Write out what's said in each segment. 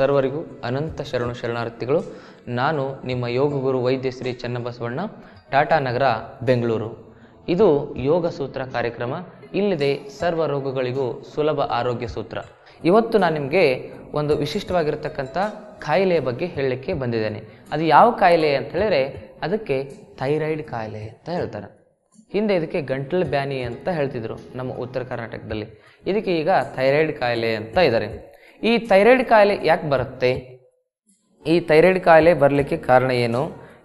ಸರ್ವರಿಗೂ ಅನಂತ ಶರಣಾರ್ಥಿಗಳು. ನಾನು ನಿಮ್ಮ ಯೋಗ ಗುರು ವೈದ್ಯ ಶ್ರೀ ಚನ್ನಬಸವಣ್ಣ, ಟಾಟಾ ನಗರ, ಬೆಂಗಳೂರು. ಇದು ಯೋಗ ಸೂತ್ರ ಕಾರ್ಯಕ್ರಮ. ಇಲ್ಲಿದೆ ಸರ್ವ ರೋಗಗಳಿಗೂ ಸುಲಭ ಆರೋಗ್ಯ ಸೂತ್ರ. ಇವತ್ತು ನಾನು ನಿಮಗೆ ಒಂದು ವಿಶಿಷ್ಟವಾಗಿರತಕ್ಕಂಥ ಕಾಯಿಲೆಯ ಬಗ್ಗೆ ಹೇಳಲಿಕ್ಕೆ ಬಂದಿದ್ದೇನೆ. ಅದು ಯಾವ ಕಾಯಿಲೆ ಅಂತ ಹೇಳಿದ್ರೆ ಅದಕ್ಕೆ ಥೈರಾಯ್ಡ್ ಕಾಯಿಲೆ ಅಂತ ಹೇಳ್ತಾರೆ. ಹಿಂದೆ ಇದಕ್ಕೆ ಗಂಟಲು ಬ್ಯಾನಿ ಅಂತ ಹೇಳ್ತಿದ್ರು ನಮ್ಮ ಉತ್ತರ ಕರ್ನಾಟಕದಲ್ಲಿ. ಇದಕ್ಕೆ ಈಗ ಥೈರಾಯ್ಡ್ ಕಾಯಿಲೆ ಅಂತ ಇದ್ದಾರೆ. ಈ ಥೈರಾಯ್ಡ್ ಕಾಯಿಲೆ ಯಾಕೆ ಬರುತ್ತೆ? ಈ ಥೈರಾಯ್ಡ್ ಕಾಯಿಲೆ ಬರಲಿಕ್ಕೆ ಕಾರಣ ಏನು?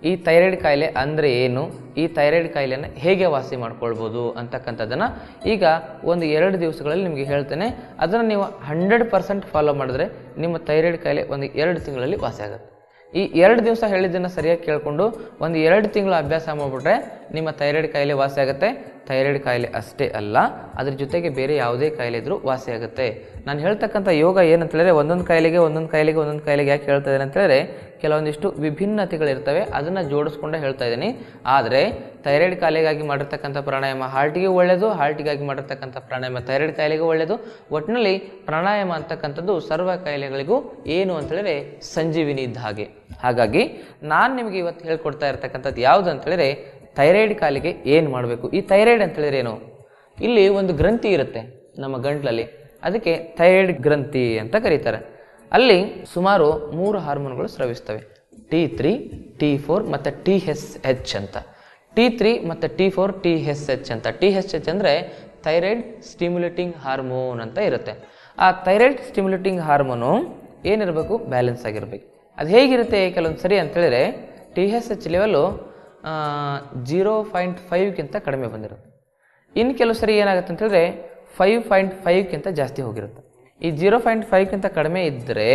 ಈ ಥೈರಾಯ್ಡ್ ಕಾಯಿಲೆ ಅಂದರೆ ಏನು? ಈ ಥೈರಾಯ್ಡ್ ಕಾಯಿಲೆಯನ್ನು ಹೇಗೆ ವಾಸಿ ಮಾಡ್ಕೊಳ್ಬೋದು ಅಂತಕ್ಕಂಥದ್ದನ್ನು ಈಗ ಒಂದು 2 ದಿವಸಗಳಲ್ಲಿ ನಿಮಗೆ ಹೇಳ್ತೇನೆ. ಅದನ್ನು ನೀವು 100% ಫಾಲೋ ಮಾಡಿದ್ರೆ ನಿಮ್ಮ ಥೈರಾಯ್ಡ್ ಕಾಯಿಲೆ ಒಂದು 2 ತಿಂಗಳಲ್ಲಿ ವಾಸಿ ಆಗುತ್ತೆ. ಈ 2 ದಿವಸ ಹೇಳಿದ್ದನ್ನು ಸರಿಯಾಗಿ ಕೇಳಿಕೊಂಡು ಒಂದು 2 ತಿಂಗಳು ಅಭ್ಯಾಸ ಮಾಡಿಬಿಟ್ರೆ ನಿಮ್ಮ ಥೈರಾಯ್ಡ್ ಕಾಯಿಲೆ ವಾಸಿ ಆಗುತ್ತೆ. ಥೈರಾಯ್ಡ್ ಕಾಯಿಲೆ ಅಷ್ಟೇ ಅಲ್ಲ, ಅದ್ರ ಜೊತೆಗೆ ಬೇರೆ ಯಾವುದೇ ಕಾಯಿಲೆ ಇದ್ರೂ ವಾಸಿ ಆಗುತ್ತೆ. ನಾನು ಹೇಳ್ತಕ್ಕಂಥ ಯೋಗ ಏನಂತ ಹೇಳಿದ್ರೆ ಒಂದೊಂದು ಕಾಯಿಲೆಗೆ ಯಾಕೆ ಹೇಳ್ತಾ ಇದ್ದೇನೆ ಅಂತ ಹೇಳಿದ್ರೆ ಕೆಲವೊಂದಿಷ್ಟು ವಿಭಿನ್ನತೆಗಳಿರ್ತವೆ, ಅದನ್ನು ಜೋಡಿಸ್ಕೊಂಡೇ ಹೇಳ್ತಾ ಇದ್ದೀನಿ. ಆದರೆ ಥೈರಾಯ್ಡ್ ಕಾಯಿಲೆಗಾಗಿ ಮಾಡಿರ್ತಕ್ಕಂಥ ಪ್ರಾಣಾಯಾಮ ಹಾರ್ಟಿಗೆ ಒಳ್ಳೆಯದು, ಹಾರ್ಟಿಗಾಗಿ ಮಾಡಿರ್ತಕ್ಕಂಥ ಪ್ರಾಣಾಯಾಮ ಥೈರಾಯ್ಡ್ ಕಾಯಿಲೆಗೂ ಒಳ್ಳೆಯದು. ಒಟ್ಟಿನಲ್ಲಿ ಪ್ರಾಣಾಯಾಮ ಅಂತಕ್ಕಂಥದ್ದು ಸರ್ವ ಕಾಯಿಲೆಗಳಿಗೂ ಏನು ಅಂತ ಹೇಳಿದ್ರೆ ಸಂಜೀವಿನಿ ಇದ್ದ ಹಾಗೆ. ಹಾಗಾಗಿ ನಾನು ನಿಮಗೆ ಇವತ್ತು ಹೇಳ್ಕೊಡ್ತಾ ಇರ್ತಕ್ಕಂಥದ್ದು ಯಾವುದು ಅಂತ ಹೇಳಿದ್ರೆ ಥೈರಾಯ್ಡ್ ಕಾಯಿಲೆಗೆ ಏನು ಮಾಡಬೇಕು. ಈ ಥೈರಾಯ್ಡ್ ಅಂತ ಹೇಳಿದ್ರೆ ಏನು? ಇಲ್ಲಿ ಒಂದು ಗ್ರಂಥಿ ಇರುತ್ತೆ ನಮ್ಮ ಗಂಟ್ಲಲ್ಲಿ, ಅದಕ್ಕೆ ಥೈರಾಯ್ಡ್ ಗ್ರಂಥಿ ಅಂತ ಕರೀತಾರೆ. ಅಲ್ಲಿ ಸುಮಾರು 3 ಹಾರ್ಮೋನ್ಗಳು ಸ್ರವಿಸ್ತವೆ, T3, T4 ಮತ್ತು TSH ಅಂತ. T3 ಮತ್ತು T4, TSH ಅಂತ. TSH ಅಂದರೆ ಥೈರಾಯ್ಡ್ ಸ್ಟಿಮ್ಯುಲೇಟಿಂಗ್ ಹಾರ್ಮೋನ್ ಅಂತ ಇರುತ್ತೆ. ಆ ಥೈರಾಯ್ಡ್ ಸ್ಟಿಮ್ಯುಲೇಟಿಂಗ್ ಹಾರ್ಮೋನು ಏನಿರಬೇಕು? ಬ್ಯಾಲೆನ್ಸ್ ಆಗಿರಬೇಕು. ಅದು ಹೇಗಿರುತ್ತೆ ಕೆಲವೊಂದು ಸರಿ ಅಂತೇಳಿದ್ರೆ TSH ಲೆವೆಲು 0.5ಗಿಂತ ಕಡಿಮೆ ಬಂದಿರುತ್ತೆ. ಇನ್ನು ಕೆಲವು ಸರಿ ಏನಾಗುತ್ತೆ ಅಂತೇಳಿದ್ರೆ 5.5ಗಿಂತ ಜಾಸ್ತಿ ಹೋಗಿರುತ್ತೆ. ಈ 0.5ಗಿಂತ ಕಡಿಮೆ ಇದ್ದರೆ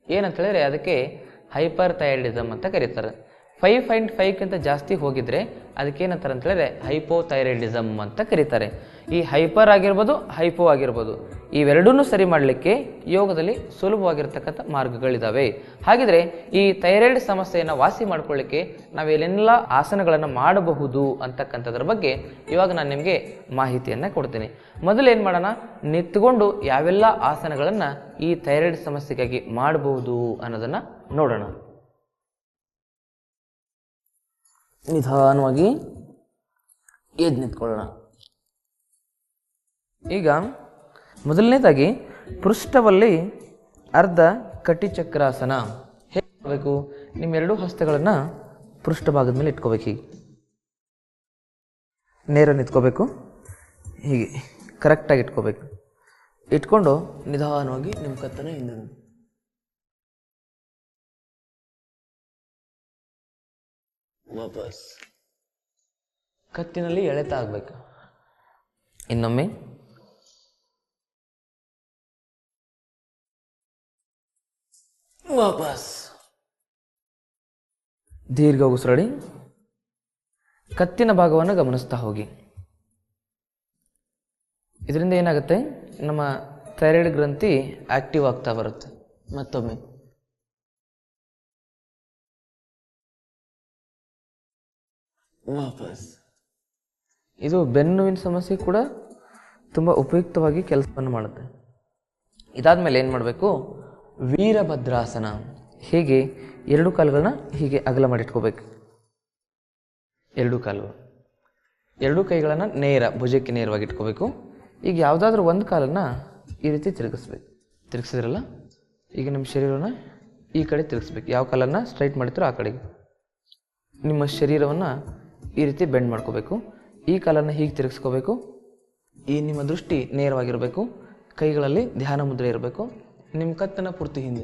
ಏನಂತೇಳಿದ್ರೆ ಅದಕ್ಕೆ ಹೈಪರ್ ಥೈರಾಯ್ಡಿಸಮ್ ಅಂತ ಕರೀತಾರೆ. 5.5ಗಿಂತ ಜಾಸ್ತಿ ಹೋಗಿದ್ರೆ ಅದಕ್ಕೇನಂತಾರೆ ಅಂತೇಳಿದ್ರೆ ಹೈಪೋಥೈರಾಯ್ಡಿಸಮ್ ಅಂತ ಕರೀತಾರೆ. ಈ ಹೈಪರ್ ಆಗಿರ್ಬೋದು, ಹೈಪೋ ಆಗಿರ್ಬೋದು, ಇವೆರಡನ್ನೂ ಸರಿ ಮಾಡಲಿಕ್ಕೆ ಯೋಗದಲ್ಲಿ ಸುಲಭವಾಗಿರ್ತಕ್ಕಂಥ ಮಾರ್ಗಗಳಿದ್ದಾವೆ. ಹಾಗಿದ್ರೆ ಈ ಥೈರಾಯ್ಡ್ ಸಮಸ್ಯೆಯನ್ನು ವಾಸಿ ಮಾಡ್ಕೊಳ್ಳಿಕ್ಕೆ ನಾವೇನೆಲ್ಲ ಆಸನಗಳನ್ನು ಮಾಡಬಹುದು ಅಂತಕ್ಕಂಥದ್ರ ಬಗ್ಗೆ ಇವಾಗ ನಾನು ನಿಮಗೆ ಮಾಹಿತಿಯನ್ನು ಕೊಡ್ತೀನಿ. ಮೊದಲು ಏನು ಮಾಡೋಣ, ನಿಂತ್ಕೊಂಡು ಯಾವೆಲ್ಲ ಆಸನಗಳನ್ನು ಈ ಥೈರಾಯ್ಡ್ ಸಮಸ್ಯೆಗಾಗಿ ಮಾಡಬಹುದು ಅನ್ನೋದನ್ನು ನೋಡೋಣ. ನಿಧಾನವಾಗಿ ಎದ್ದು ನಿಂತ್ಕೊಳ್ಳೋಣ. ಈಗ ಮೊದಲನೇದಾಗಿ ಪೃಷ್ಠವಲ್ಲಿ ಅರ್ಧ ಕಟಿಚಕ್ರಾಸನ ಹೇಗೆ ಮಾಡಬೇಕು? ನಿಮ್ಮ 2 ಹಸ್ತಗಳನ್ನು ಪೃಷ್ಠಭಾಗದ ಮೇಲೆ ಇಟ್ಕೋಬೇಕು. ಹೀಗೆ ನೇರ ನಿಂತ್ಕೋಬೇಕು, ಹೀಗೆ ಕರೆಕ್ಟಾಗಿ ಇಟ್ಕೋಬೇಕು. ಇಟ್ಕೊಂಡು ನಿಧಾನವಾಗಿ ನಿಮ್ಮ ಕತ್ತನ್ನು ಹಿಂದೆ ವಾಪಸ್ ಕತ್ತಿನಲ್ಲಿ ಎಳೆತ ಆಗಬೇಕು. ಇನ್ನೊಮ್ಮೆ ವಾಪಸ್ ದೀರ್ಘ ಉಸಿರಾಡಿ ಕತ್ತಿನ ಭಾಗವನ್ನು ಗಮನಿಸ್ತಾ ಹೋಗಿ. ಇದರಿಂದ ಏನಾಗುತ್ತೆ, ನಮ್ಮ ಥೈರಾಯ್ಡ್ ಗ್ರಂಥಿ ಆಕ್ಟಿವ್ ಆಗ್ತಾ ಬರುತ್ತೆ. ಮತ್ತೊಮ್ಮೆ ವಾಪಸ್. ಇದು ಬೆನ್ನುವಿನ ಸಮಸ್ಯೆ ಕೂಡ ತುಂಬ ಉಪಯುಕ್ತವಾಗಿ ಕೆಲಸವನ್ನು ಮಾಡುತ್ತೆ. ಇದಾದ್ಮೇಲೆ ಏನು ಮಾಡಬೇಕು? ವೀರಭದ್ರಾಸನ. ಹೀಗೆ 2 ಕಾಲುಗಳನ್ನ ಹೀಗೆ ಅಗಲ ಮಾಡಿಟ್ಕೋಬೇಕು. 2 ಕಾಲುಗಳು, 2 ಕೈಗಳನ್ನು ನೇರ ಭುಜಕ್ಕೆ ನೇರವಾಗಿ ಇಟ್ಕೋಬೇಕು. ಈಗ ಯಾವುದಾದ್ರೂ ಒಂದು ಕಾಲನ್ನು ಈ ರೀತಿ ತಿರುಗಿಸ್ಬೇಕು. ತಿರುಗಿಸಿದ್ರಲ್ಲ, ಈಗ ನಿಮ್ಮ ಶರೀರವನ್ನು ಈ ಕಡೆ ತಿರುಗಿಸ್ಬೇಕು. ಯಾವ ಕಾಲನ್ನು ಸ್ಟ್ರೈಟ್ ಮಾಡ್ತೀರೋ ಆ ಕಡೆಗೆ ನಿಮ್ಮ ಶರೀರವನ್ನು ಈ ರೀತಿ ಬೆಂಡ್ ಮಾಡ್ಕೋಬೇಕು. ಈ ಕಾಲನ್ನು ಹೀಗೆ ತಿರುಗಿಸ್ಕೋಬೇಕು. ಈ ನಿಮ್ಮ ದೃಷ್ಟಿ ನೇರವಾಗಿರಬೇಕು. ಕೈಗಳಲ್ಲಿ ಧ್ಯಾನ ಮುದ್ರೆ ಇರಬೇಕು. ನಿಮ್ಮ ಕತ್ತನ್ನು ಪೂರ್ತಿ ಹಿಂದೆ.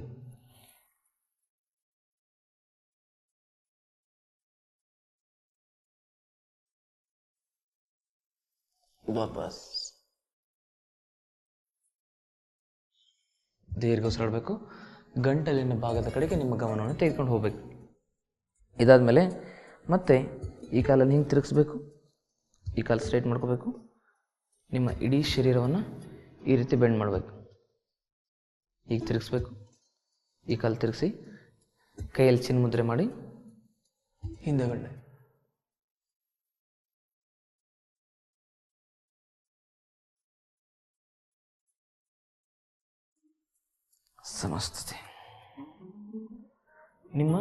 ವಾಪಸ್ ದೀರ್ಘ ಉಸಿರಾಡಬೇಕು. ಗಂಟಲಿನ ಭಾಗದ ಕಡೆಗೆ ನಿಮ್ಮ ಗಮನವನ್ನು ತೆಗೆದುಕೊಂಡು ಹೋಗಬೇಕು. ಇದಾದಮೇಲೆ ಮತ್ತೆ ಈ ಕಾಲನ್ನು ಹಿಂಗೆ ತಿರುಗಿಸ್ಬೇಕು. ಈ ಕಾಲು ಸ್ಟ್ರೈಟ್ ಮಾಡ್ಕೋಬೇಕು. ನಿಮ್ಮ ಇಡೀ ಶರೀರವನ್ನು ಈ ರೀತಿ ಬೆಂಡ್ ಮಾಡಬೇಕು. ಹೀಗೆ ತಿರುಗಿಸ್ಬೇಕು. ಈ ಕಾಲು ತಿರುಗಿಸಿ ಕೈಯಲ್ಲಿ ಚಿನ್ನ ಮುದ್ರೆ ಮಾಡಿ ಹಿಂದೆಗಡೆ ಸಮಸ್ತತೆ. ನಿಮ್ಮ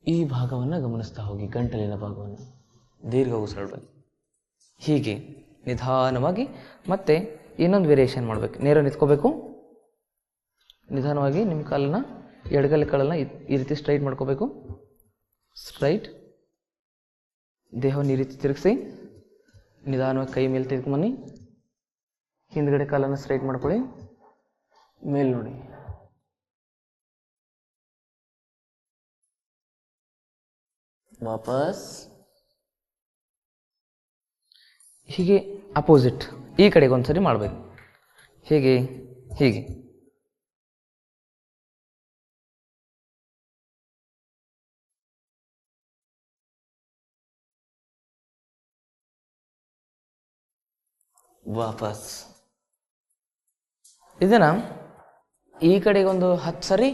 ಈ ಭಾಗವನ್ನು ಗಮನಿಸ್ತಾ ಹೋಗಿ, ಗಂಟಲಿನ ಭಾಗವನ್ನು ದೀರ್ಘ ಉಸಿರಾಡಬೇಕು. ಹೀಗೆ ನಿಧಾನವಾಗಿ ಮತ್ತೆ ಇನ್ನೊಂದು ವೇರಿಯೇಷನ್ ಮಾಡಬೇಕು. ನೇರ ನಿಂತ್ಕೋಬೇಕು. ನಿಧಾನವಾಗಿ ನಿಮ್ಮ ಕಾಲನ್ನು, ಎಡಗಲ ಕಾಲನ್ನು ಈ ರೀತಿ ಸ್ಟ್ರೈಟ್ ಮಾಡ್ಕೋಬೇಕು. ಸ್ಟ್ರೈಟ್. ದೇಹವನ್ನು ಈ ರೀತಿ ತಿರುಗಿಸಿ ನಿಧಾನವಾಗಿ ಕೈ ಮೇಲೆ ತೆಗೆದುಕೊಂಬನ್ನಿ. ಹಿಂದ್ಗಡೆ ಕಾಲನ್ನು ಸ್ಟ್ರೈಟ್ ಮಾಡ್ಕೊಳ್ಳಿ. ಮೇಲೆ ನೋಡಿ. ವಾಪಸ್. ಹೀಗೆ ಅಪೋಸಿಟ್ ಈ ಕಡೆಗೆ ಒಂದ್ಸರಿ ಮಾಡಬೇಕು. ಹೀಗೆ ಹೀಗೆ. ವಾಪಸ್. ಇದನ್ನು ಈ ಕಡೆಗೊಂದು 10 ಸರಿ,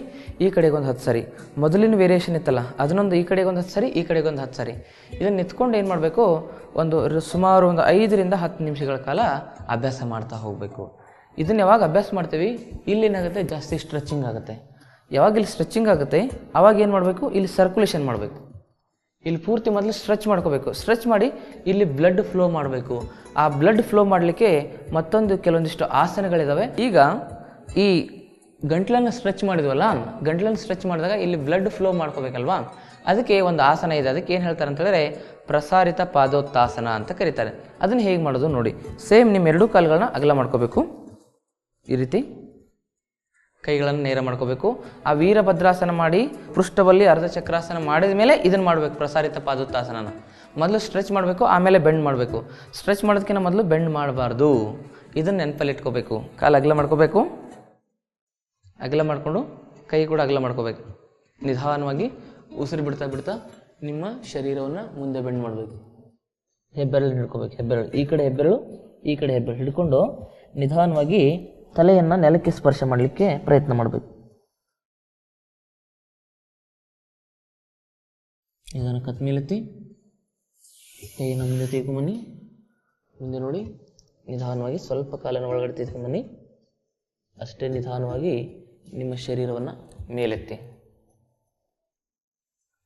ಈ ಕಡೆಗೊಂದು 10 ಸರಿ. ಮೊದಲಿನ ವೇರಿಯೇಷನ್ ಇತ್ತಲ್ಲ, ಅದನ್ನೊಂದು ಈ ಕಡೆಗೊಂದು 10 ಸರಿ, ಈ ಕಡೆಗೊಂದು 10 ಸರಿ. ಇದನ್ನು ನಿಂತ್ಕೊಂಡು ಏನು ಮಾಡಬೇಕು, ಸುಮಾರು ಒಂದು 5 ರಿಂದ 10 ನಿಮಿಷಗಳ ಕಾಲ ಅಭ್ಯಾಸ ಮಾಡ್ತಾ ಹೋಗಬೇಕು. ಇದನ್ನು ಯಾವಾಗ ಅಭ್ಯಾಸ ಮಾಡ್ತೀವಿ, ಇಲ್ಲೇನಾಗುತ್ತೆ, ಜಾಸ್ತಿ ಸ್ಟ್ರೆಚಿಂಗ್ ಆಗುತ್ತೆ. ಯಾವಾಗ ಇಲ್ಲಿ ಸ್ಟ್ರೆಚಿಂಗ್ ಆಗುತ್ತೆ ಆವಾಗ ಏನು ಮಾಡಬೇಕು, ಇಲ್ಲಿ ಸರ್ಕ್ಯುಲೇಷನ್ ಮಾಡಬೇಕು. ಇಲ್ಲಿ ಪೂರ್ತಿ ಮೊದಲು ಸ್ಟ್ರೆಚ್ ಮಾಡ್ಕೋಬೇಕು. ಸ್ಟ್ರೆಚ್ ಮಾಡಿ ಇಲ್ಲಿ ಬ್ಲಡ್ ಫ್ಲೋ ಮಾಡಬೇಕು. ಆ ಬ್ಲಡ್ ಫ್ಲೋ ಮಾಡಲಿಕ್ಕೆ ಮತ್ತೊಂದು ಕೆಲವೊಂದಿಷ್ಟು ಆಸನಗಳಿದ್ದಾವೆ. ಈಗ ಈ ಗಂಟ್ಲನ್ನು ಸ್ಟ್ರೆಚ್ ಮಾಡಿದ್ವಲ್ಲ, ಗಂಟ್ಲನ್ನು ಸ್ಟ್ರೆಚ್ ಮಾಡಿದಾಗ ಇಲ್ಲಿ ಬ್ಲಡ್ ಫ್ಲೋ ಮಾಡ್ಕೋಬೇಕಲ್ವಾ, ಅದಕ್ಕೆ ಒಂದು ಆಸನ ಇದೆ. ಅದಕ್ಕೆ ಏನು ಹೇಳ್ತಾರೆ ಅಂತ ಹೇಳಿದ್ರೆ ಪ್ರಸಾರಿತ ಪಾದೋತ್ತಾಸನ ಅಂತ ಕರೀತಾರೆ. ಅದನ್ನು ಹೇಗೆ ಮಾಡೋದು ನೋಡಿ. ಸೇಮ್ ನಿಮ್ಮ 2 ಕಾಲುಗಳನ್ನ ಅಗಲ ಮಾಡ್ಕೋಬೇಕು. ಈ ರೀತಿ ಕೈಗಳನ್ನು ನೇರ ಮಾಡ್ಕೋಬೇಕು. ಆ ವೀರಭದ್ರಾಸನ ಮಾಡಿ ಪೃಷ್ಠಬಲ್ಲಿ ಅರ್ಧ ಚಕ್ರಾಸನ ಮಾಡಿದ ಮೇಲೆ ಇದನ್ನು ಮಾಡಬೇಕು, ಪ್ರಸಾರಿತ ಪಾದೋತ್ತಾಸನ. ಮೊದಲು ಸ್ಟ್ರೆಚ್ ಮಾಡಬೇಕು, ಆಮೇಲೆ ಬೆಂಡ್ ಮಾಡಬೇಕು. ಸ್ಟ್ರೆಚ್ ಮಾಡೋದಕ್ಕಿಂತ ಮೊದಲು ಬೆಂಡ್ ಮಾಡಬಾರ್ದು. ಇದನ್ನು ನೆನಪಲ್ಲಿ ಇಟ್ಕೋಬೇಕು. ಕಾಲು ಅಗಲ ಮಾಡ್ಕೋಬೇಕು. ಅಗಲ ಮಾಡಿಕೊಂಡು ಕೈ ಕೂಡ ಅಗಲ ಮಾಡ್ಕೋಬೇಕು. ನಿಧಾನವಾಗಿ ಉಸಿರು ಬಿಡ್ತಾ ಬಿಡ್ತಾ ನಿಮ್ಮ ಶರೀರವನ್ನು ಮುಂದೆ ಬೆಂಡ್ ಮಾಡಬೇಕು. ಹೆಬ್ಬೆರಳು ಹಿಡ್ಕೋಬೇಕು. ಹೆಬ್ಬೆರಳು ಈ ಕಡೆ, ಹೆಬ್ಬೆರಳು ಈ ಕಡೆ, ಹೆಬ್ಬೆರಳು ಹಿಡ್ಕೊಂಡು ನಿಧಾನವಾಗಿ ತಲೆಯನ್ನು ನೆಲಕ್ಕೆ ಸ್ಪರ್ಶ ಮಾಡಲಿಕ್ಕೆ ಪ್ರಯತ್ನ ಮಾಡಬೇಕು. ನಿಧಾನ ಕತ್ ಮೇಲೆತ್ತಿ ಕೈಯನ್ನು ಮುಂದೆ ತೆಗೆದುಕೊಂಬನ್ನಿ. ಮುಂದೆ ನೋಡಿ. ನಿಧಾನವಾಗಿ ಸ್ವಲ್ಪ ಕಾಲನ್ನು ಒಳಗಡೆ ತೆಗೆದುಕೊಂಬನ್ನಿ. ಅಷ್ಟೇ ನಿಧಾನವಾಗಿ ನಿಮ್ಮ ಶರೀರವನ್ನು ಮೇಲೆತ್ತಿ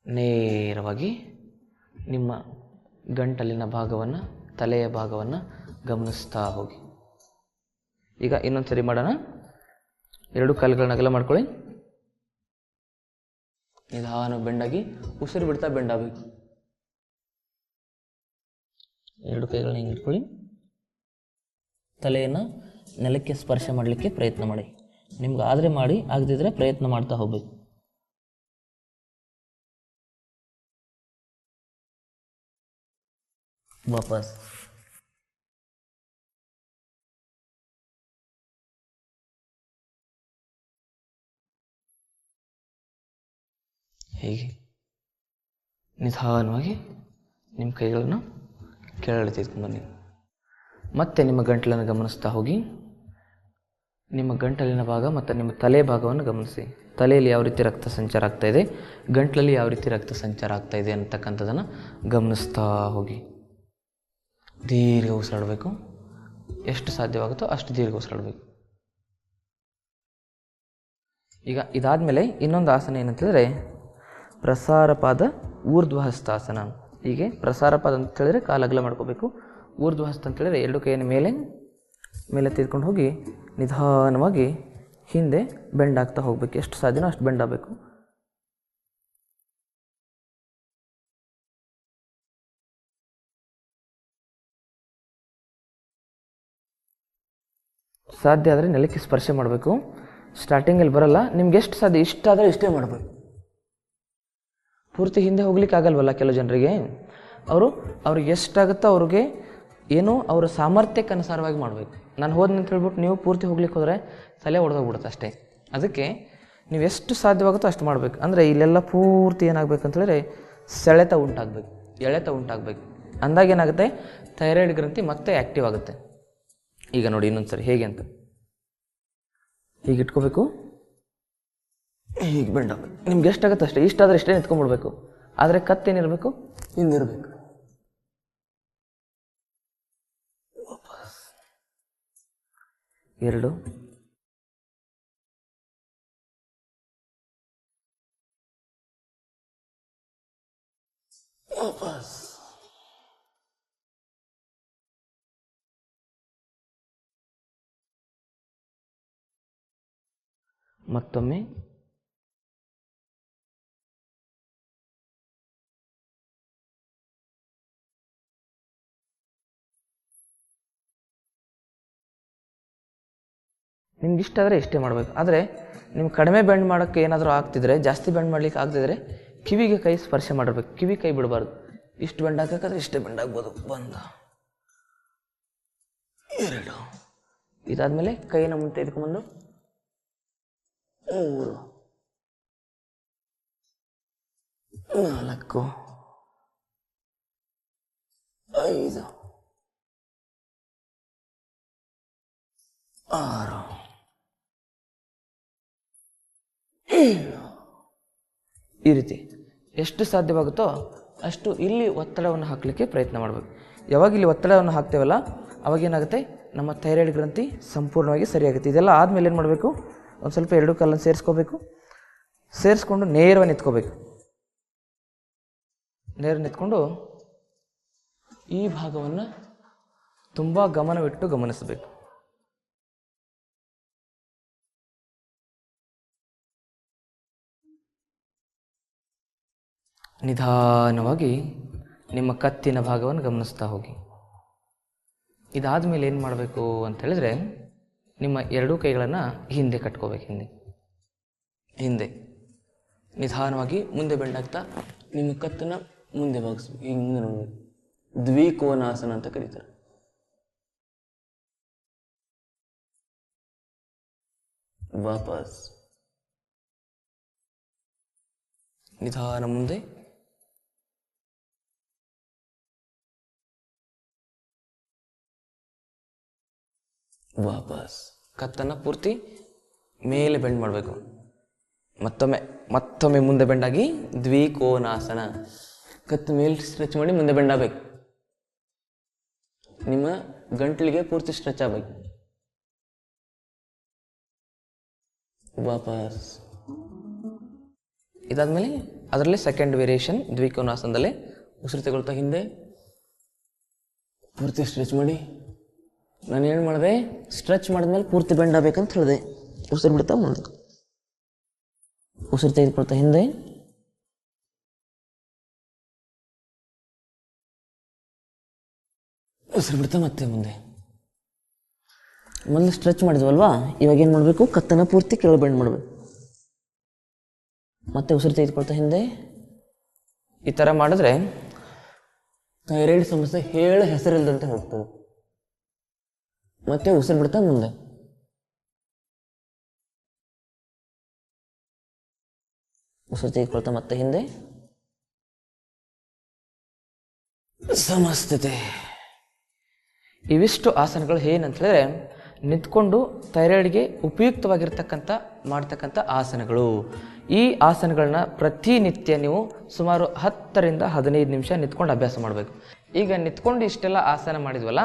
ನೇರವಾಗಿ ನಿಮ್ಮ ಗಂಟಲಿನ ಭಾಗವನ್ನು, ತಲೆಯ ಭಾಗವನ್ನು ಗಮನಿಸ್ತಾ ಹೋಗಿ. ಈಗ ಇನ್ನೊಂದು ಸರಿ ಮಾಡೋಣ. 2 ಕಾಲುಗಳನ್ನ ಅಗಲ ಮಾಡ್ಕೊಳ್ಳಿ. ನಿಧಾನ ಬೆಂಡಾಗಿ ಉಸಿರು ಬಿಡ್ತಾ ಬೆಂಡಾಗಬೇಕು. 2 ಕೈಗಳನ್ನ ಹಿಂಗೆ ಇಟ್ಕೊಳ್ಳಿ. ತಲೆಯನ್ನು ನೆಲಕ್ಕೆ ಸ್ಪರ್ಶ ಮಾಡಲಿಕ್ಕೆ ಪ್ರಯತ್ನ ಮಾಡಿ. ನಿಮ್ಗೆ ಆದರೆ ಮಾಡಿ, ಆಗದಿದ್ರೆ ಪ್ರಯತ್ನ ಮಾಡ್ತಾ ಹೋಗ್ಬೇಕು. ವಾಪಸ್. ಹೀಗೆ ನಿಧಾನವಾಗಿ ನಿಮ್ಮ ಕೈಗಳನ್ನು ಕೆಳಗಡೆ ತೆಗೆದುಕೊಂಡ್ಬನ್ನಿ. ಮತ್ತೆ ನಿಮ್ಮ ಗಂಟಲನ್ನು ಗಮನಿಸ್ತಾ ಹೋಗಿ. ನಿಮ್ಮ ಗಂಟಲಿನ ಭಾಗ ಮತ್ತು ನಿಮ್ಮ ತಲೆ ಭಾಗವನ್ನು ಗಮನಿಸಿ. ತಲೆಯಲ್ಲಿ ಯಾವ ರೀತಿ ರಕ್ತ ಸಂಚಾರ ಆಗ್ತಾಯಿದೆ, ಗಂಟಲಲ್ಲಿ ಯಾವ ರೀತಿ ರಕ್ತ ಸಂಚಾರ ಆಗ್ತಾಯಿದೆ ಅಂತಕ್ಕಂಥದ್ದನ್ನು ಗಮನಿಸ್ತಾ ಹೋಗಿ. ದೀರ್ಘ ಉಸಿರಾಡಬೇಕು. ಎಷ್ಟು ಸಾಧ್ಯವಾಗುತ್ತೋ ಅಷ್ಟು ದೀರ್ಘ ಉಸಿರಾಡಬೇಕು. ಈಗ ಇದಾದಮೇಲೆ ಇನ್ನೊಂದು ಆಸನ ಏನಂತೇಳಿದ್ರೆ ಪ್ರಸಾರಪಾದ ಊರ್ಧ್ವಹಸ್ತಾಸನ. ಹೀಗೆ ಪ್ರಸಾರಪಾದ ಅಂತ ಹೇಳಿದ್ರೆ ಕಾಲು ಅಗಲ ಮಾಡ್ಕೋಬೇಕು. ಊರ್ಧ್ವಹಸ್ತ ಅಂತ ಹೇಳಿದ್ರೆ 2 ಕೈಯನ್ನು ಮೇಲೆ ತೆಗೆದುಕೊಂಡು ಹೋಗಿ ನಿಧಾನವಾಗಿ ಹಿಂದೆ ಬೆಂಡ್ ಆಗ್ತಾ ಹೋಗ್ಬೇಕು. ಎಷ್ಟು ಸಾಧ್ಯನೋ ಅಷ್ಟು ಬೆಂಡ್ ಆಗಬೇಕು. ಸಾಧ್ಯ ಆದರೆ ನೆಲಕ್ಕೆ ಸ್ಪರ್ಶ ಮಾಡಬೇಕು. ಸ್ಟಾರ್ಟಿಂಗಲ್ಲಿ ಬರಲ್ಲ, ನಿಮ್ಗೆ ಎಷ್ಟು ಸಾಧ್ಯ ಇಷ್ಟಾದರೆ ಇಷ್ಟೇ ಮಾಡಬೇಕು. ಪೂರ್ತಿ ಹಿಂದೆ ಹೋಗ್ಲಿಕ್ಕೆ ಆಗಲ್ವಲ್ಲ ಕೆಲವು ಜನರಿಗೆ. ಅವ್ರಿಗೆ ಎಷ್ಟಾಗುತ್ತೋ ಅವ್ರಿಗೆ ಏನೋ ಅವರ ಸಾಮರ್ಥ್ಯಕ್ಕೆ ಅನುಸಾರವಾಗಿ ಮಾಡಬೇಕು. ನಾನು ಹೋದ ಅಂತ ಹೇಳ್ಬಿಟ್ಟು ನೀವು ಪೂರ್ತಿ ಹೋಗ್ಲಿಕ್ಕೆ ಹೋದರೆ ತಲೆ ಹೊಡೆದೋಗ್ಬಿಡುತ್ತೆ ಅಷ್ಟೇ. ಅದಕ್ಕೆ ನೀವು ಎಷ್ಟು ಸಾಧ್ಯವಾಗುತ್ತೋ ಅಷ್ಟು ಮಾಡಬೇಕು. ಅಂದರೆ ಇಲ್ಲೆಲ್ಲ ಪೂರ್ತಿ ಏನಾಗಬೇಕಂತೇಳಿದ್ರೆ ಸೆಳೆತ ಉಂಟಾಗಬೇಕು, ಎಳೆತ ಉಂಟಾಗಬೇಕು. ಅಂದಾಗ ಏನಾಗುತ್ತೆ, ಥೈರಾಯ್ಡ್ ಗ್ರಂಥಿ ಮತ್ತೆ ಆ್ಯಕ್ಟಿವ್ ಆಗುತ್ತೆ. ಈಗ ನೋಡಿ ಇನ್ನೊಂದು ಸರಿ ಹೇಗೆ ಅಂತ. ಹೀಗೆ ಇಟ್ಕೋಬೇಕು. ಹೀಗೆ ಬೆಂಡ್ ಆಗಬೇಕು. ನಿಮ್ಗೆ ಎಷ್ಟಾಗುತ್ತೆ ಅಷ್ಟೇ, ಇಷ್ಟಾದರೆ ಇಷ್ಟೇ ನಿಂತ್ಕೊಂಡ್ಬಿಡ್ಬೇಕು. ಆದರೆ ಕತ್ತೇನಿರಬೇಕು, ಹಿಂದಿರಬೇಕು. ವಾಪಸ್ 2 ವಾಪಸ್. ಮತ್ತೊಮ್ಮೆ. ನಿಮ್ಗೆ ಇಷ್ಟ ಆದರೆ ಇಷ್ಟೇ ಮಾಡಬೇಕು. ಆದರೆ ನಿಮ್ಗೆ ಕಡಿಮೆ ಬೆಂಡ್ ಮಾಡೋಕ್ಕೆ ಏನಾದರೂ ಆಗ್ತಿದ್ರೆ, ಜಾಸ್ತಿ ಬೆಂಡ್ ಮಾಡ್ಲಿಕ್ಕೆ ಆಗ್ತಿದ್ರೆ ಕಿವಿಗೆ ಕೈ ಸ್ಪರ್ಶ ಮಾಡಿರ್ಬೇಕು. ಕಿವಿ ಕೈ ಬಿಡಬಾರ್ದು. ಇಷ್ಟು ಬೆಂಡ್ ಹಾಕಬೇಕಾದ್ರೆ ಇಷ್ಟೇ ಬೆಂಡ್ ಆಗ್ಬೋದು. 1 2. ಇದಾದಮೇಲೆ ಕೈಯನ್ನು ಮುಂದೆ ತೆಗೆದುಕೊಂಡು 3 4 5 6 ಈ ರೀತಿ ಎಷ್ಟು ಸಾಧ್ಯವಾಗುತ್ತೋ ಅಷ್ಟು ಇಲ್ಲಿ ಒತ್ತಡವನ್ನು ಹಾಕಲಿಕ್ಕೆ ಪ್ರಯತ್ನ ಮಾಡಬೇಕು. ಯಾವಾಗ ಇಲ್ಲಿ ಒತ್ತಡವನ್ನು ಹಾಕ್ತೇವಲ್ಲ ಅವಾಗೇನಾಗುತ್ತೆ, ನಮ್ಮ ಥೈರಾಯ್ಡ್ ಗ್ರಂಥಿ ಸಂಪೂರ್ಣವಾಗಿ ಸರಿಯಾಗುತ್ತೆ. ಇದೆಲ್ಲ ಆದಮೇಲೆ ಏನು ಮಾಡಬೇಕು, ಒಂದು ಸ್ವಲ್ಪ 2 ಕಾಲನ್ನು ಸೇರಿಸ್ಕೋಬೇಕು. ಸೇರಿಸ್ಕೊಂಡು ನೇರವಾಗಿ ನಿಂತ್ಕೋಬೇಕು. ನೇರ ನಿಂತ್ಕೊಂಡು ಈ ಭಾಗವನ್ನು ತುಂಬ ಗಮನವಿಟ್ಟು ಗಮನಿಸಬೇಕು. ನಿಧಾನವಾಗಿ ನಿಮ್ಮ ಕತ್ತಿನ ಭಾಗವನ್ನು ಗಮನಿಸ್ತಾ ಹೋಗಿ. ಇದಾದ ಮೇಲೆ ಏನು ಮಾಡಬೇಕು ಅಂತ ಹೇಳಿದ್ರೆ, ನಿಮ್ಮ 2 ಕೈಗಳನ್ನು ಹಿಂದೆ ಕಟ್ಕೋಬೇಕು. ಹಿಂದೆ ನಿಧಾನವಾಗಿ ಮುಂದೆ ಬೆಂಡಾಗ್ತಾ ನಿಮ್ಮ ಕತ್ತನ್ನು ಮುಂದೆ ಭಾಗಿಸ್ಬೇಕು. ಈಗ ಮುಂದೆ ನೋಡಬೇಕು. ದ್ವಿಕೋನಾಸನ ಅಂತ ಕರೀತಾರೆ. ವಾಪಸ್ ನಿಧಾನ ಮುಂದೆ. ವಾಪಸ್ ಕತ್ತನ್ನು ಪೂರ್ತಿ ಮೇಲೆ ಬೆಂಡ್ ಮಾಡಬೇಕು. ಮತ್ತೊಮ್ಮೆ ಮುಂದೆ ಬೆಂಡಾಗಿ ದ್ವಿಕೋನಾಸನ. ಕತ್ತು ಮೇಲೆ ಸ್ಟ್ರೆಚ್ ಮಾಡಿ ಮುಂದೆ ಬೆಂಡಾಗಬೇಕು. ನಿಮ್ಮ ಗಂಟಲಿಗೆ ಪೂರ್ತಿ ಸ್ಟ್ರೆಚ್ ಆಗಬೇಕು. ವಾಪಸ್. ಇದಾದ್ಮೇಲೆ ಅದರಲ್ಲಿ ಸೆಕೆಂಡ್ ವೇರಿಯೇಷನ್ ದ್ವಿಕೋನಾಸನದಲ್ಲೇ ಉಸಿರು ತಗೊಳ್ತಾ ಹಿಂದೆ ಪೂರ್ತಿ ಸ್ಟ್ರೆಚ್ ಮಾಡಿ. ನಾನು ಏನು ಮಾಡಿದೆ, ಸ್ಟ್ರೆಚ್ ಮಾಡಿದ್ಮೇಲೆ ಪೂರ್ತಿ ಬೆಂಡ್ ಆಗಬೇಕಂತ ಹೇಳಿದೆ. ಉಸಿರು ಬಿಡ್ತಾ ಮುಂದೆ, ಉಸಿರು ತೆಗೆದುಕೊಳ್ತಾ ಹಿಂದೆ, ಉಸಿರು ಬಿಡ್ತಾ ಮತ್ತೆ ಮುಂದೆ. ಮೊದಲು ಸ್ಟ್ರೆಚ್ ಮಾಡಿದ್ವಲ್ವಾ, ಇವಾಗ ಏನು ಮಾಡಬೇಕು, ಕತ್ತನ್ನು ಪೂರ್ತಿ ಕೆಳಗೆ ಬೆಂಡ್ ಮಾಡಬೇಕು. ಮತ್ತೆ ಉಸಿರು ತೆಗೆದುಕೊಳ್ತಾ ಹಿಂದೆ. ಈ ಥರ ಮಾಡಿದ್ರೆ ಥೈರಾಯ್ಡ್ ಸಮಸ್ಯೆ ಹೆಸರಿಲ್ಲದಂತೆ ಹೋಗ್ತದೆ. ಮತ್ತೆ ಉಸಿರು ಬಿಡ್ತಾ ಮುಂದೆ. ಉಸಿರು ತೆಗೆದುಕೊಳ್ತಾ ಮತ್ತೆ ಹಿಂದೆ. ಸಮಸ್ಥಿತಿ. ಇವಿಷ್ಟು ಆಸನಗಳು ಏನಂತ ಹೇಳಿದ್ರೆ ನಿಂತ್ಕೊಂಡು ಥೈರಾಯ್ಡ್ಗೆ ಉಪಯುಕ್ತವಾಗಿರ್ತಕ್ಕಂಥ ಮಾಡ್ತಕ್ಕಂಥ ಆಸನಗಳು. ಈ ಆಸನಗಳನ್ನ ಪ್ರತಿನಿತ್ಯ ನೀವು ಸುಮಾರು 10 ರಿಂದ 15 ನಿಮಿಷ ನಿಂತ್ಕೊಂಡು ಅಭ್ಯಾಸ ಮಾಡಬೇಕು. ಈಗ ನಿಂತ್ಕೊಂಡು ಇಷ್ಟೆಲ್ಲ ಆಸನ ಮಾಡಿದ್ವಲ್ಲ,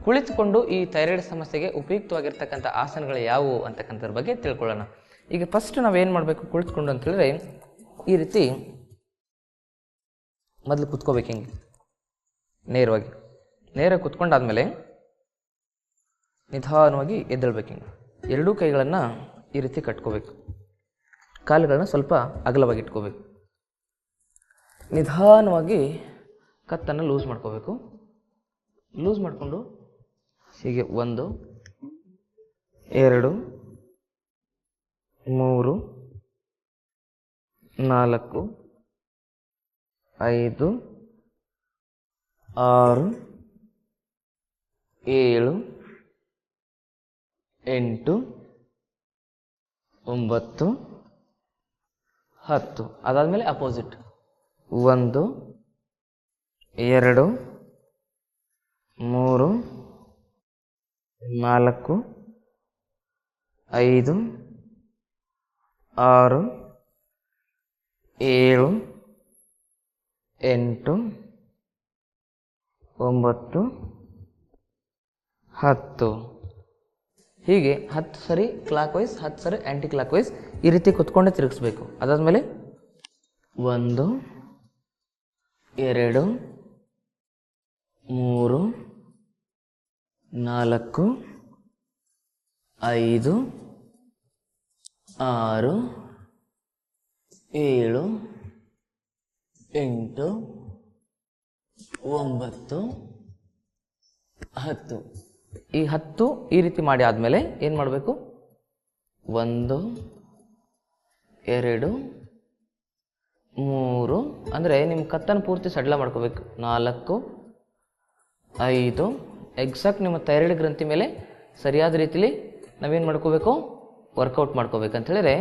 ಕುಳಿತುಕೊಂಡು ಈ ಥೈರಾಯ್ಡ್ ಸಮಸ್ಯೆಗೆ ಉಪಯುಕ್ತವಾಗಿರ್ತಕ್ಕಂಥ ಆಸನಗಳು ಯಾವುವು ಅಂತಕ್ಕಂಥದ್ರ ಬಗ್ಗೆ ತಿಳ್ಕೊಳ್ಳೋಣ. ಈಗ ಫಸ್ಟ್ ನಾವೇನು ಮಾಡಬೇಕು, ಕುಳಿತುಕೊಂಡು ಅಂತ ಹೇಳಿದ್ರೆ ಈ ರೀತಿ ಮೊದಲು ಕುತ್ಕೋಬೇಕು. ಹಿಂಗೆ ನೇರವಾಗಿ ಕುತ್ಕೊಂಡಾದ್ಮೇಲೆ ನಿಧಾನವಾಗಿ ಎದ್ದೇಳ್ಬೇಕು. ಹಿಂಗೆ 2 ಕೈಗಳನ್ನು ಈ ರೀತಿ ಕಟ್ಕೋಬೇಕು. ಕಾಲುಗಳನ್ನ ಸ್ವಲ್ಪ ಅಗಲವಾಗಿ ಇಟ್ಕೋಬೇಕು. ನಿಧಾನವಾಗಿ ಕತ್ತನ್ನು ಲೂಸ್ ಮಾಡ್ಕೋಬೇಕು. ಲೂಸ್ ಮಾಡಿಕೊಂಡು ಹೀಗೆ 1 2 3 4 5 6 7 8 9 10. ಅದಾದಮೇಲೆ ಅಪೋಸಿಟ್ 1 2 3 4 5 6 7 8 9 10. ಹೀಗೆ 10 ಸರಿ ಕ್ಲಾಕ್ ವೈಸ್, 10 ಸರಿ ಆ್ಯಂಟಿ ಕ್ಲಾಕ್ ವೈಸ್ ಈ ರೀತಿ ಕುತ್ಕೊಂಡೇ ತಿರುಗಿಸ್ಬೇಕು. ಅದಾದಮೇಲೆ 1 2 3 4 5 6 7 8 9 10. ಈ 10 ಈ ರೀತಿ ಮಾಡಿ ಆದಮೇಲೆ ಏನು ಮಾಡಬೇಕು? 1 2 3 ಅಂದರೆ ನಿಮ್ಮ ಕತ್ತನ್ನು ಪೂರ್ತಿ ಸಡ್ಲ ಮಾಡ್ಕೋಬೇಕು. 4 5 ಎಕ್ಸಾಕ್ಟ್ ನಿಮ್ಮ ಥೈರಾಯ್ಡ್ ಗ್ರಂಥಿ ಮೇಲೆ ಸರಿಯಾದ ರೀತಿಲಿ ನಾವೇನು ಮಾಡ್ಕೋಬೇಕು? ವರ್ಕೌಟ್ ಮಾಡ್ಕೋಬೇಕಂತ ಹೇಳಿದ್ರೆ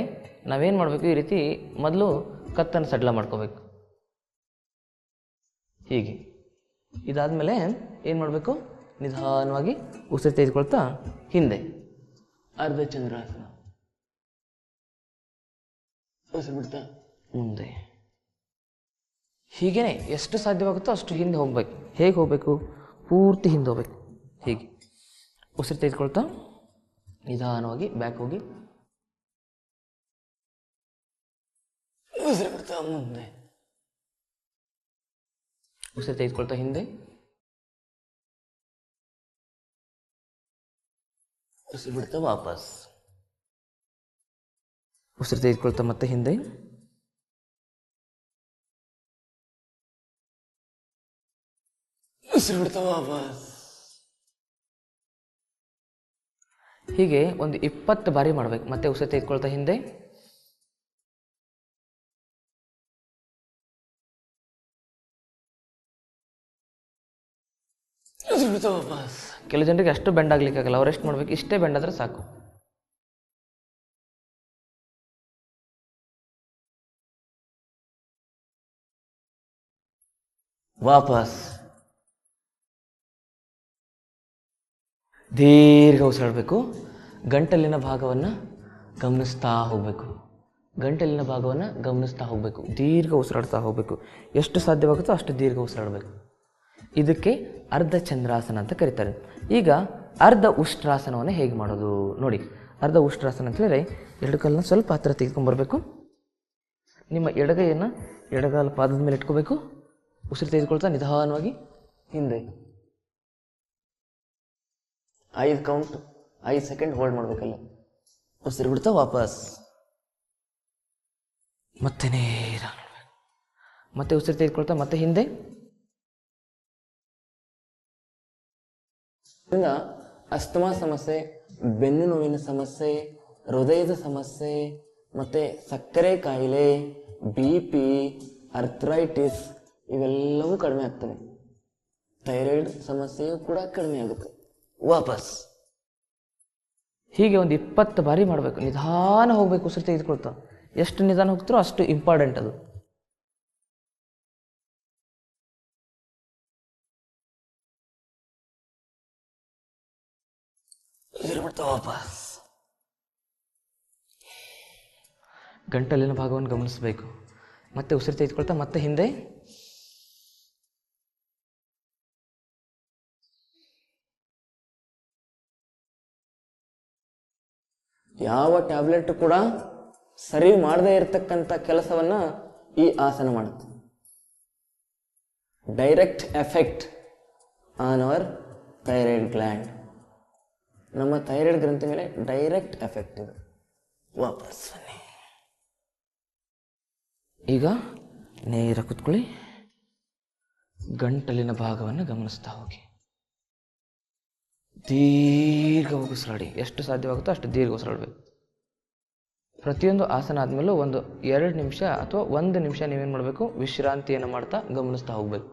ನಾವೇನು ಮಾಡಬೇಕು? ಈ ರೀತಿ ಮೊದಲು ಕತ್ತನ್ನು ಸಡ್ಲ ಮಾಡ್ಕೋಬೇಕು. ಹೀಗೆ ಇದಾದಮೇಲೆ ಏನು ಮಾಡಬೇಕು? ನಿಧಾನವಾಗಿ ಉಸಿರು ತೆಗೆದುಕೊಳ್ತಾ ಹಿಂದೆ ಅರ್ಧ ಚಂದ್ರಾಸನ, ಉಸಿರು ಬಿಡ್ತಾ ಮುಂದೆ. ಹೀಗೇನೆ ಎಷ್ಟು ಸಾಧ್ಯವಾಗುತ್ತೋ ಅಷ್ಟು ಹಿಂದೆ ಹೋಗ್ಬೇಕು. ಹೇಗೆ ಹೋಗಬೇಕು? ಪೂರ್ತಿ ಹಿಂದೆ ಹೋಗ್ಬೇಕು. ಹೀಗೆ ಉಸಿರು ತೆಗೆದುಕೊಳ್ತಾ ನಿಧಾನವಾಗಿ ಬ್ಯಾಕ್ ಹೋಗಿ ಉಸಿರು ಬಿಡ್ತಾ ಮುಂದೆ, ಉಸಿರು ತೆಗೆದುಕೊಳ್ತಾ ಹಿಂದೆ, ಉಸಿರು ಬಿಡ್ತಾ ವಾಪಸ್, ಉಸಿರು ತೆಗೆದುಕೊಳ್ತಾ ಮತ್ತೆ ಹಿಂದೆ, ಉಸಿರು ಬಿಡ್ತಾ ವಾಪಸ್. ಹೀಗೆ ಒಂದು 20 ಬಾರಿ ಮಾಡಬೇಕು. ಮತ್ತೆ ಉಸಿರು ತೆಗೆದುಕೊಳ್ತಾ ಹಿಂದೆ, ಉಸಿರು ಬಿಡ್ತಾ ವಾಪಸ್. ಕೆಲವು ಜನರಿಗೆ ಅಷ್ಟು ಬೆಂಡ್ ಆಗ್ಲಿಕ್ಕಾಗಲ್ಲ, ಅವ್ರು ಎಷ್ಟು ಮಾಡ್ಬೇಕು? ಇಷ್ಟೇ ಬೆಂಡ್ ಆದ್ರೆ ಸಾಕು. ವಾಪಸ್ ದೀರ್ಘ ಉಸಿರಾಡಬೇಕು. ಗಂಟಲಿನ ಭಾಗವನ್ನು ಗಮನಿಸ್ತಾ ಹೋಗಬೇಕು. ಗಂಟಲಿನ ಭಾಗವನ್ನು ಗಮನಿಸ್ತಾ ಹೋಗಬೇಕು. ದೀರ್ಘ ಉಸಿರಾಡ್ತಾ ಹೋಗಬೇಕು. ಎಷ್ಟು ಸಾಧ್ಯವಾಗುತ್ತೋ ಅಷ್ಟು ದೀರ್ಘ ಉಸಿರಾಡಬೇಕು. ಇದಕ್ಕೆ ಅರ್ಧ ಚಂದ್ರಾಸನ ಅಂತ ಕರೀತಾರೆ. ಈಗ ಅರ್ಧ ಉಷ್ಟ್ರಾಸನವನ್ನು ಹೇಗೆ ಮಾಡೋದು ನೋಡಿ. ಅರ್ಧ ಉಷ್ಟ್ರಾಸನ ಅಂತ ಹೇಳಿದ್ರೆ ಎರಡು ಕಾಲನ್ನ ಸ್ವಲ್ಪ ಹತ್ತಿರ ತೆಗೆದುಕೊಂಡ್ಬರ್ಬೇಕು. ನಿಮ್ಮ ಎಡಗೈಯನ್ನು ಎಡಗಾಲ ಪಾದದ ಮೇಲೆ ಇಟ್ಕೋಬೇಕು. ಉಸಿರು ತೆಗೆದುಕೊಳ್ತಾ ನಿಧಾನವಾಗಿ ಹಿಂದೆ 5 ಕೌಂಟ್, 5 ಸೆಕೆಂಡ್ ಹೋಲ್ಡ್ ಮಾಡಬೇಕಲ್ಲ. ಉಸಿರು ಬಿಡ್ತಾ ವಾಪಸ್, ಮತ್ತೆ ನೇರ ಮತ್ತೆ ಉಸಿರು ತೆಗೆದುಕೊಳ್ತಾ ಮತ್ತೆ ಹಿಂದೆ. ಅಸ್ತಮಾ ಸಮಸ್ಯೆ, ಬೆನ್ನು ನೋವಿನ ಸಮಸ್ಯೆ, ಹೃದಯದ ಸಮಸ್ಯೆ, ಮತ್ತೆ ಸಕ್ಕರೆ ಕಾಯಿಲೆ, BP, ಅರ್ಥ್ರೈಟಿಸ್ ಇವೆಲ್ಲವೂ ಕಡಿಮೆ ಆಗ್ತವೆ. ಥೈರಾಯ್ಡ್ ಸಮಸ್ಯೆಯೂ ಕೂಡ ಕಡಿಮೆ ಆಗುತ್ತೆ. ವಾಪಸ್ ಹೀಗೆ ಒಂದು 20 ಬಾರಿ ಮಾಡಬೇಕು. ನಿಧಾನ ಹೋಗ್ಬೇಕು. ಉಸಿರು ತೆಗೆದುಕೊಳ್ತಾ ಎಷ್ಟು ನಿಧಾನ ಹೋಗ್ತಾರೋ ಅಷ್ಟು ಇಂಪಾರ್ಟೆಂಟ್ ಅದು. ವಾಪಸ್ ಗಂಟಲಿನ ಭಾಗವನ್ನು ಗಮನಿಸಬೇಕು. ಮತ್ತೆ ಉಸಿರು ತೆಗೆದುಕೊಳ್ತಾ ಮತ್ತೆ ಹಿಂದೆ, ಯಾವ ಟ್ಯಾಬ್ಲೆಟ್ ಕೂಡ ಸರಿ ಮಾಡದೇ ಇರತಕ್ಕಂಥ ಕೆಲಸವನ್ನ ಈ ಆಸನ ಮಾಡುತ್ತೆ. Direct effect on our thyroid gland. ನಮ್ಮ ಥೈರಾಯ್ಡ್ ಗ್ರಂಥಿ ಮೇಲೆ ಡೈರೆಕ್ಟ್ ಎಫೆಕ್ಟ್ ಇದೆ. ವಾಪಸ್ ಬನ್ನಿ. ಈಗ ನೇರ ಕೂತ್ಕೊಳ್ಳಿ. ಗಂಟಲಿನ ಭಾಗವನ್ನು ಗಮನಿಸ್ತಾ ಹೋಗಿ. ದೀರ್ಘ ಉಸಿರಾಡಿ. ಎಷ್ಟು ಸಾಧ್ಯವಾಗುತ್ತೋ ಅಷ್ಟು ದೀರ್ಘ ಉಸಿರಾಡಬೇಕು. ಪ್ರತಿಯೊಂದು ಆಸನ ಆದಮೇಲೂ ಒಂದು 2 ನಿಮಿಷ ಅಥವಾ 1 ನಿಮಿಷ ನೀವೇನು ಮಾಡಬೇಕು? ವಿಶ್ರಾಂತಿಯನ್ನು ಮಾಡ್ತಾ ಗಮನಿಸ್ತಾ ಹೋಗ್ಬೇಕು.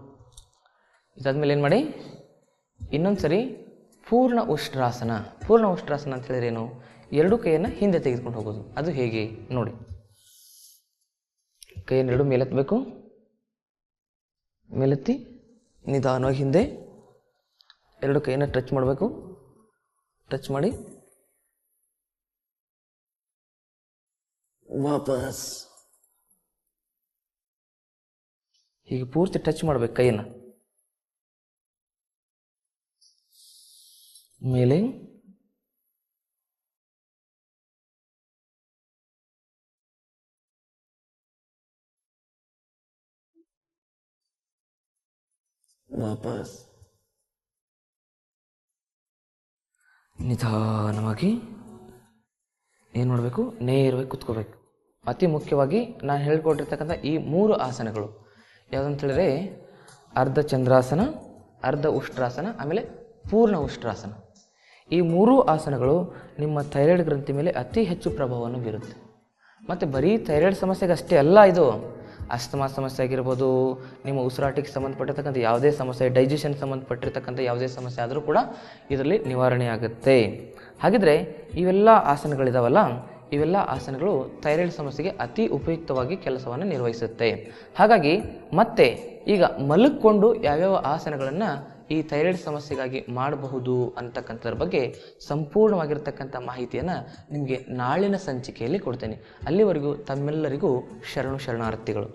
ಇದಾದ್ಮೇಲೆ ಏನು ಮಾಡಿ? ಇನ್ನೊಂದು ಸರಿ ಪೂರ್ಣ ಉಷ್ಟ್ರಾಸನ. ಪೂರ್ಣ ಉಷ್ಟ್ರಾಸನ ಅಂತ ಹೇಳಿದ್ರೆ ಏನು? 2 ಕೈಯನ್ನು ಹಿಂದೆ ತೆಗೆದುಕೊಂಡು ಹೋಗೋದು. ಅದು ಹೇಗೆ ನೋಡಿ. ಕೈಯನ್ನು 2 ಮೇಲೆತ್ತಬೇಕು. ಮೇಲೆತ್ತಿ ನಿಧಾನವಾಗಿ ಹಿಂದೆ 2 ಕೈಯನ್ನು ಟಚ್ ಮಾಡಬೇಕು. ಟಚ್ ಮಾಡಿ ವಾಪಸ್. ಹೀಗೆ ಪೂರ್ತಿ ಟಚ್ ಮಾಡಬೇಕು ಕೈಯನ್ನು. ಮೇಲೆ ವಾಪಸ್ ನಿಧಾನವಾಗಿ ಏನು ಮಾಡಬೇಕು, ನೇರವಾಗಿ ಕುತ್ಕೋಬೇಕು. ಅತಿ ಮುಖ್ಯವಾಗಿ ನಾನು ಹೇಳ್ಕೊಟ್ಟಿರ್ತಕ್ಕಂಥ ಈ 3 ಆಸನಗಳು ಯಾವುದಂತ ಹೇಳಿದ್ರೆ ಅರ್ಧ ಚಂದ್ರಾಸನ, ಅರ್ಧ ಉಷ್ಟ್ರಾಸನ, ಆಮೇಲೆ ಪೂರ್ಣ ಉಷ್ಟ್ರಾಸನ. ಈ 3 ಆಸನಗಳು ನಿಮ್ಮ ಥೈರಾಯ್ಡ್ ಗ್ರಂಥಿ ಮೇಲೆ ಅತಿ ಹೆಚ್ಚು ಪ್ರಭಾವವನ್ನು ಬೀರುತ್ತೆ. ಮತ್ತು ಬರೀ ಥೈರಾಯ್ಡ್ ಸಮಸ್ಯೆಗೆ ಅಷ್ಟೇ ಅಲ್ಲ, ಇದು ಅಸ್ತಮಾ ಸಮಸ್ಯೆ ಆಗಿರ್ಬೋದು, ನಿಮ್ಮ ಉಸಿರಾಟಕ್ಕೆ ಸಂಬಂಧಪಟ್ಟಿರ್ತಕ್ಕಂಥ ಯಾವುದೇ ಸಮಸ್ಯೆ, ಡೈಜೆಷನ್ ಸಂಬಂಧಪಟ್ಟಿರ್ತಕ್ಕಂಥ ಯಾವುದೇ ಸಮಸ್ಯೆ ಆದರೂ ಕೂಡ ಇದರಲ್ಲಿ ನಿವಾರಣೆ ಆಗುತ್ತೆ. ಹಾಗಿದ್ರೆ ಇವೆಲ್ಲ ಆಸನಗಳಿದಾವಲ್ಲ, ಇವೆಲ್ಲ ಆಸನಗಳು ಥೈರಾಯ್ಡ್ ಸಮಸ್ಯೆಗೆ ಅತಿ ಉಪಯುಕ್ತವಾಗಿ ಕೆಲಸವನ್ನು ನಿರ್ವಹಿಸುತ್ತೆ. ಹಾಗಾಗಿ ಮತ್ತೆ ಈಗ ಮಲಕ್ಕೊಂಡು ಯಾವ್ಯಾವ ಆಸನಗಳನ್ನು ಈ ಥೈರಾಯ್ಡ್ ಸಮಸ್ಯೆಗಾಗಿ ಮಾಡಬಹುದು ಅಂತಕ್ಕಂಥದ್ರ ಬಗ್ಗೆ ಸಂಪೂರ್ಣವಾಗಿರ್ತಕ್ಕಂಥ ಮಾಹಿತಿಯನ್ನು ನಿಮಗೆ ನಾಳಿನ ಸಂಚಿಕೆಯಲ್ಲಿ ಕೊಡ್ತೇನೆ. ಅಲ್ಲಿವರೆಗೂ ತಮ್ಮೆಲ್ಲರಿಗೂ ಶರಣಾರ್ಥಿಗಳು.